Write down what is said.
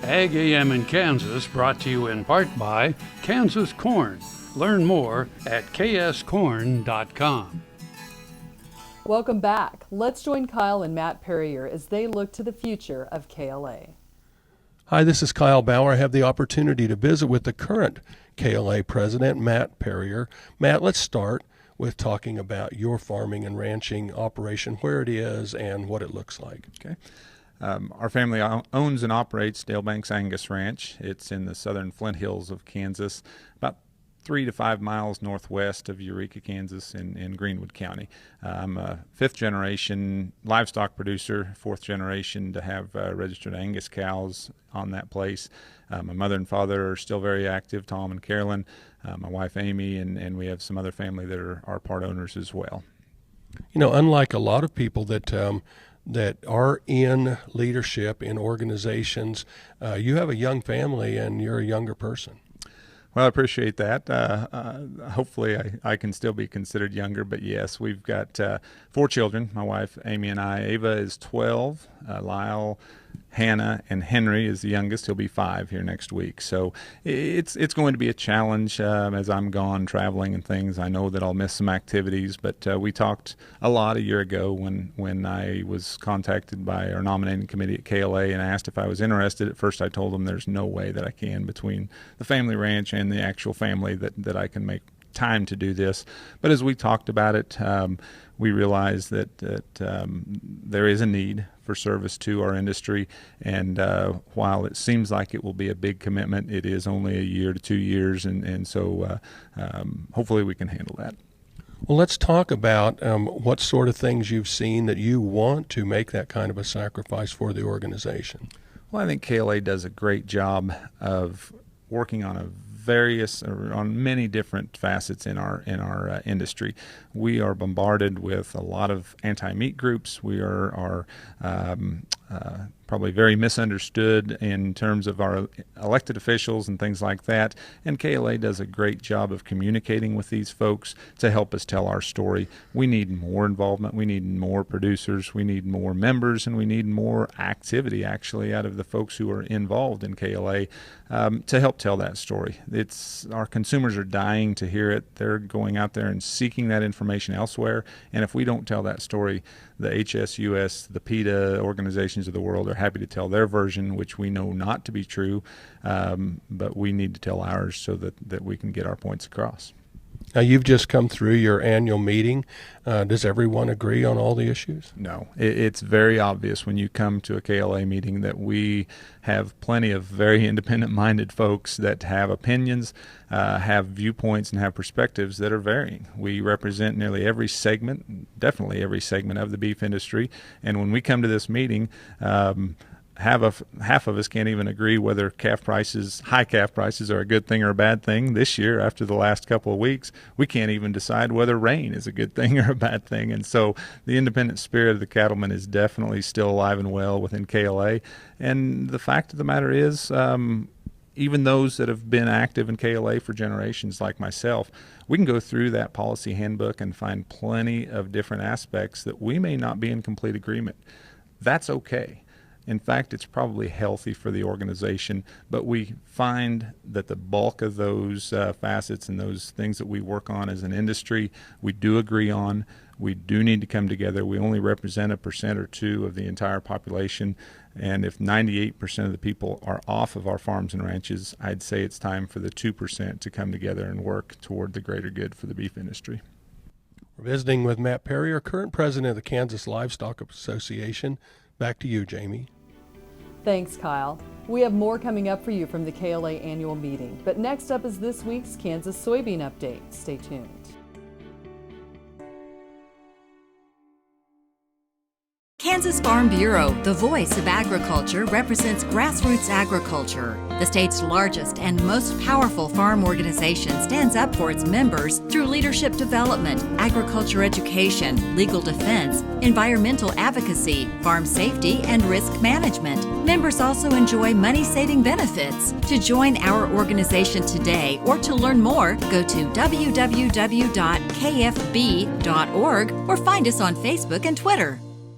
Ag AM in Kansas, brought to you in part by Kansas Corn. Learn more at kscorn.com. Welcome back. Let's join Kyle and Matt Perrier as they look to the future of KLA. Hi, this is Kyle Bauer. I have the opportunity to visit with the current KLA President Matt Perrier. Matt, let's start with talking about your farming and ranching operation, where it is and what it looks like. Okay. Our family owns and operates Dalebanks Angus Ranch. It's in the southern Flint Hills of Kansas, about 3 to 5 miles northwest of Eureka, Kansas, in Greenwood County. I'm a fifth-generation livestock producer, fourth generation to have registered Angus cows on that place. My mother and father are still very active, Tom and Carolyn, my wife Amy, and we have some other family that are part owners as well. You know, unlike a lot of people that are in leadership in organizations, you have a young family and you're a younger person. Well, I appreciate that. Hopefully I can still be considered younger, but yes, we've got 4 children, my wife, Amy, and I. Ava is 12, Lyle, Hannah, and Henry is the youngest. He'll be 5 here next week. So it's going to be a challenge as I'm gone traveling and things. I know that I'll miss some activities, but we talked a lot a year ago when I was contacted by our nominating committee at KLA and asked if I was interested. At first I told them there's no way that I can, between the family ranch and the actual family, that I can make time to do this. But as we talked about it, we realized that there is a need for service to our industry, and while it seems like it will be a big commitment, it is only a year to 2 years, and so hopefully we can handle that. Well, let's talk about what sort of things you've seen that you want to make that kind of a sacrifice for the organization. Well, I think KLA does a great job of working on on many different facets in our industry. We are bombarded with a lot of anti-meat groups. We are probably very misunderstood in terms of our elected officials and things like that. And KLA does a great job of communicating with these folks to help us tell our story. We need more involvement. We need more producers. We need more members, and we need more activity actually out of the folks who are involved in KLA to help tell that story. Our consumers are dying to hear it. They're going out there and seeking that information elsewhere. And if we don't tell that story, the HSUS, the PETA organizations of the world are happy to tell their version, which we know not to be true, but we need to tell ours so that we can get our points across. Now, you've just come through your annual meeting. Does everyone agree on all the issues? No. It's very obvious when you come to a KLA meeting that we have plenty of very independent-minded folks that have opinions, have viewpoints, and have perspectives that are varying. We represent nearly every segment, definitely every segment of the beef industry, and when we come to this meeting, half of us can't even agree whether high calf prices are a good thing or a bad thing. This year, after the last couple of weeks, we can't even decide whether rain is a good thing or a bad thing. And so the independent spirit of the cattlemen is definitely still alive and well within KLA. And the fact of the matter is, even those that have been active in KLA for generations like myself, we can go through that policy handbook and find plenty of different aspects that we may not be in complete agreement. That's okay. In fact, it's probably healthy for the organization, but we find that the bulk of those facets and those things that we work on as an industry, we do agree on. We do need to come together. We only represent 1% or 2% of the entire population, and if 98% of the people are off of our farms and ranches, I'd say it's time for the 2% to come together and work toward the greater good for the beef industry. We're visiting with Matt Perrier, current president of the Kansas Livestock Association. Back to you, Jamie. Thanks, Kyle. We have more coming up for you from the KLA annual meeting, but next up is this week's Kansas soybean update. Stay tuned. Kansas Farm Bureau, the voice of agriculture, represents grassroots agriculture. The state's largest and most powerful farm organization stands up for its members through leadership development, agriculture education, legal defense, environmental advocacy, farm safety, and risk management. Members also enjoy money-saving benefits. To join our organization today or to learn more, go to www.kfb.org or find us on Facebook and Twitter.